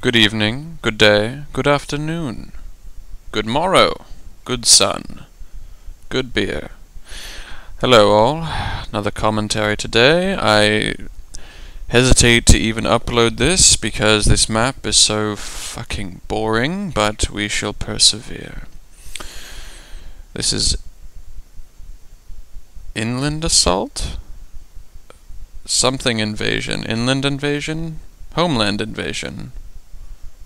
Good evening, good day, good afternoon, good morrow, good sun, good beer. Hello all, another commentary today. I hesitate to even upload this because this map is so fucking boring, but we shall persevere. This is Inland Assault? Something invasion. Inland invasion? Homeland invasion.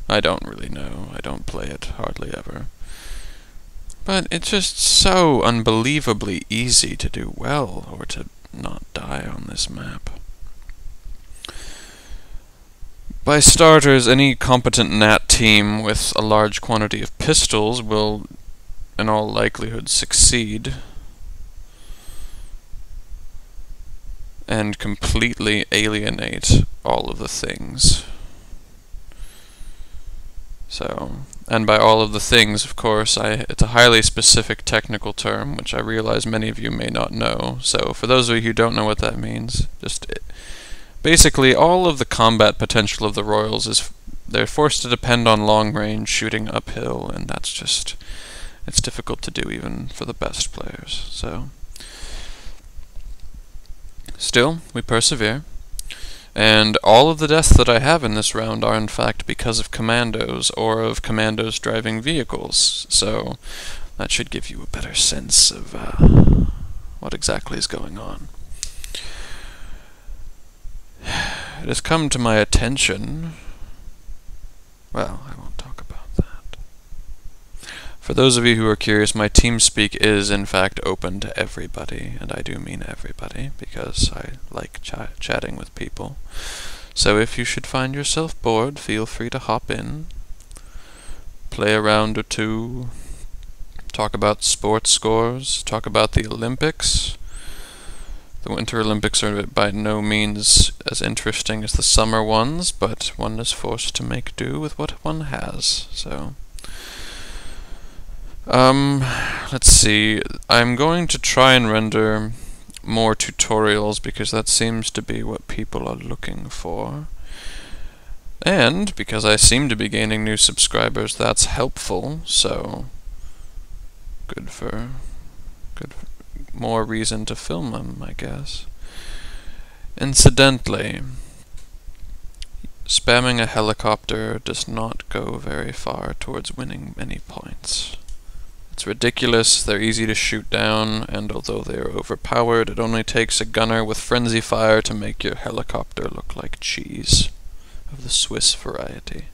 I don't really know. I don't play it hardly ever. But it's just so unbelievably easy to do well or to not die on this map. By starters, any competent NAT team with a large quantity of pistols will, in all likelihood, succeed and completely alienate all of the things. So, and by all of the things, of course, it's a highly specific technical term, which I realize many of you may not know. So, for those of you who don't know what that means, basically all of the combat potential of the Royals is they're forced to depend on long-range shooting uphill, and that's just, it's difficult to do even for the best players. So, still, we persevere. And all of the deaths that I have in this round are in fact because of commandos, or of commandos driving vehicles, so that should give you a better sense of what exactly is going on. It has come to my attention... Well, I won't talk about that. For those of you who are curious, my TeamSpeak is in fact open to everybody, and I do mean everybody, because I like chatting with people. So if you should find yourself bored, feel free to hop in, play a round or two, talk about sports scores, talk about the Olympics. The Winter Olympics are by no means as interesting as the summer ones, but one is forced to make do with what one has, so... let's see. I'm going to try and render more tutorials because that seems to be what people are looking for. And because I seem to be gaining new subscribers, that's helpful, so good for more reason to film them, I guess. Incidentally, spamming a helicopter does not go very far towards winning any points. It's ridiculous, they're easy to shoot down, and although they are overpowered, it only takes a gunner with frenzy fire to make your helicopter look like cheese, of the Swiss variety.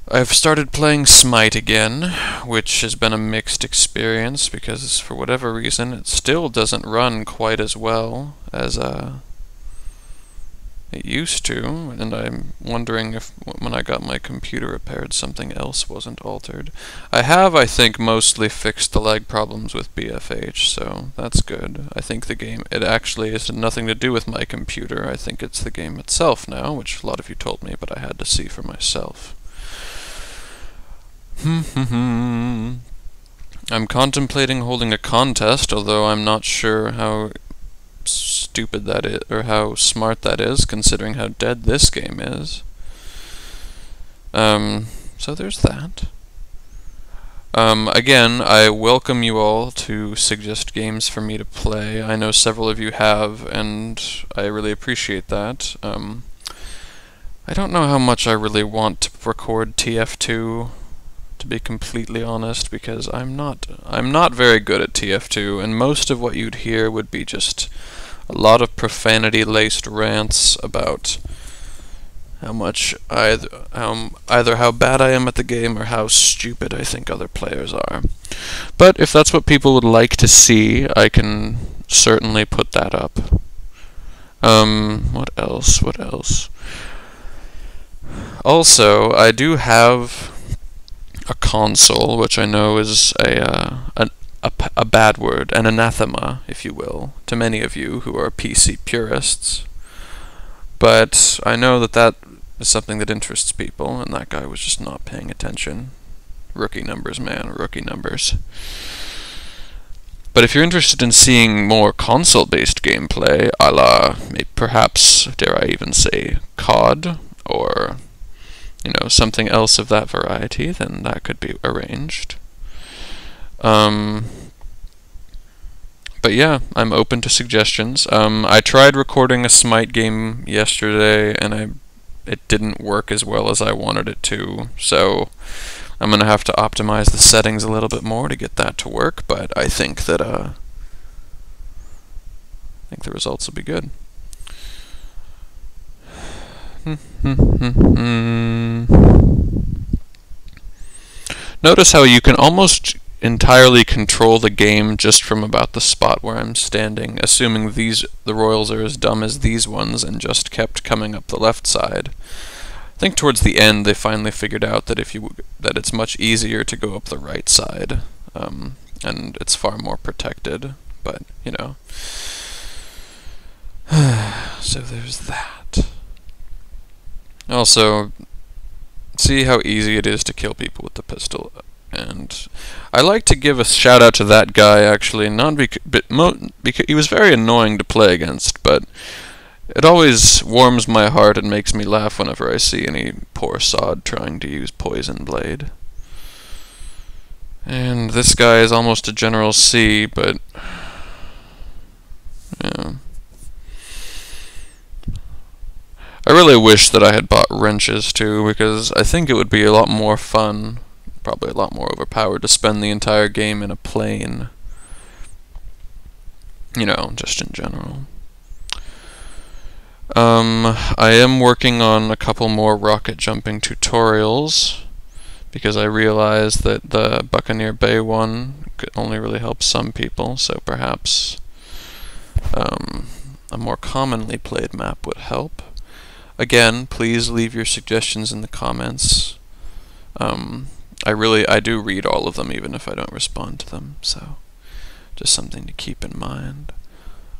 I've started playing Smite again, which has been a mixed experience, because for whatever reason it still doesn't run quite as well as it used to, and I'm wondering if when I got my computer repaired something else wasn't altered. I have, I think, mostly fixed the lag problems with BFH, so that's good. I think the game, it actually has nothing to do with my computer. I think it's the game itself now, which a lot of you told me, but I had to see for myself. I'm contemplating holding a contest, although I'm not sure how stupid that is, or how smart that is, considering how dead this game is. So there's that. Again, I welcome you all to suggest games for me to play. I know several of you have, and I really appreciate that. I don't know how much I really want to record TF2, to be completely honest, because I'm not very good at TF2, and most of what you'd hear would be just a lot of profanity-laced rants about how much either how bad I am at the game or how stupid I think other players are. But if that's what people would like to see, I can certainly put that up. What else? What else? Also, I do have a console, which I know is a bad word, an anathema, if you will, to many of you who are PC purists. But I know that that is something that interests people, and that guy was just not paying attention. Rookie numbers, man, rookie numbers. But if you're interested in seeing more console-based gameplay, a la, perhaps, dare I even say, COD, or you know, something else of that variety, then that could be arranged. But yeah, I'm open to suggestions. I tried recording a Smite game yesterday, and it didn't work as well as I wanted it to, so I'm gonna have to optimize the settings a little bit more to get that to work, but I think that I think the results will be good. Notice how you can almost entirely control the game just from about the spot where I'm standing, assuming the royals are as dumb as these ones and just kept coming up the left side. I think towards the end they finally figured out that that it's much easier to go up the right side, and it's far more protected. But you know, so there's that. Also, see how easy it is to kill people with the pistol. And I like to give a shout out to that guy, actually, not because he was very annoying to play against, but it always warms my heart and makes me laugh whenever I see any poor sod trying to use Poison Blade. And this guy is almost a General C, but yeah. I really wish that I had bought wrenches too, because I think it would be a lot more fun, probably a lot more overpowered, to spend the entire game in a plane. You know, just in general. I am working on a couple more rocket jumping tutorials, because I realized that the Buccaneer Bay one could only really help some people, so perhaps a more commonly played map would help. Again, please leave your suggestions in the comments. I do read all of them, even if I don't respond to them, so just something to keep in mind.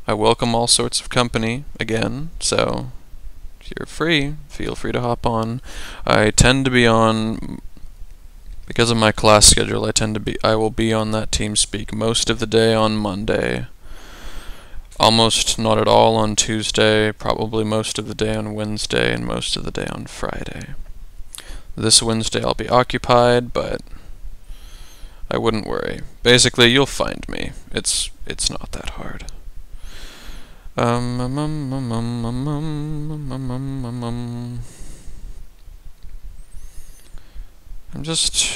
I welcome all sorts of company, again, so if you're free, feel free to hop on. I tend to be on, because of my class schedule, I will be on that TeamSpeak most of the day on Monday, almost not at all on Tuesday, probably most of the day on Wednesday, and most of the day on Friday. This Wednesday I'll be occupied, but I wouldn't worry. Basically, you'll find me. It's not that hard. I'm just...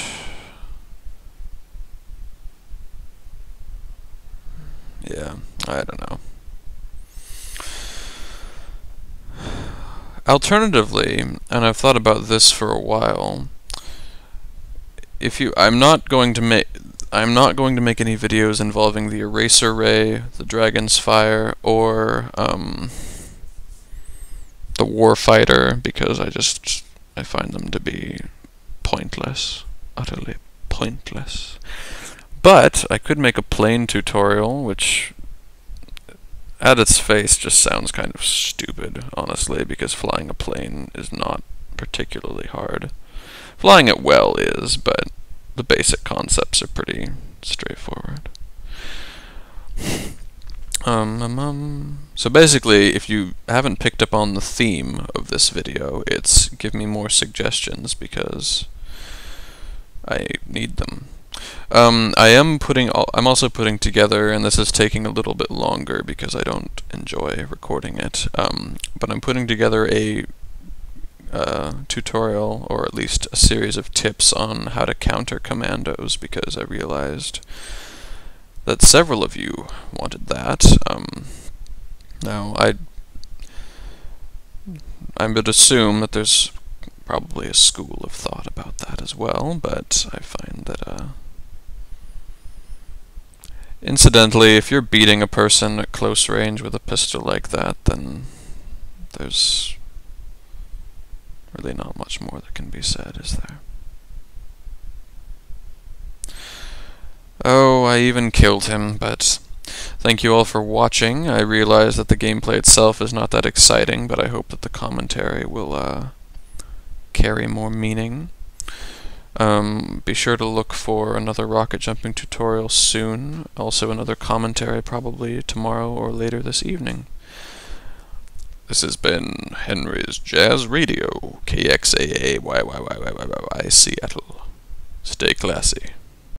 yeah, I don't know. Alternatively, and I've thought about this for a while, I'm not going to make any videos involving the Eraser Ray, the Dragon's Fire, or the Warfighter, because I find them to be pointless, utterly pointless. But I could make a plane tutorial, which at its face just sounds kind of stupid, honestly, because flying a plane is not particularly hard. Flying it well is, but the basic concepts are pretty straightforward. So basically, if you haven't picked up on the theme of this video, it's give me more suggestions, because I need them. I'm also putting together, and this is taking a little bit longer because I don't enjoy recording it, but I'm putting together a tutorial, or at least a series of tips on how to counter commandos, because I realized that several of you wanted that. Now, I would assume that there's probably a school of thought about that as well, but I find that, incidentally, if you're beating a person at close range with a pistol like that, then there's really not much more that can be said, is there? Oh, I even killed him, but thank you all for watching. I realize that the gameplay itself is not that exciting, but I hope that the commentary will carry more meaning. Be sure to look for another rocket jumping tutorial soon, also another commentary probably tomorrow or later this evening. This has been Henry's Jazz Radio, KXAAYYYYYY, Seattle. Stay classy.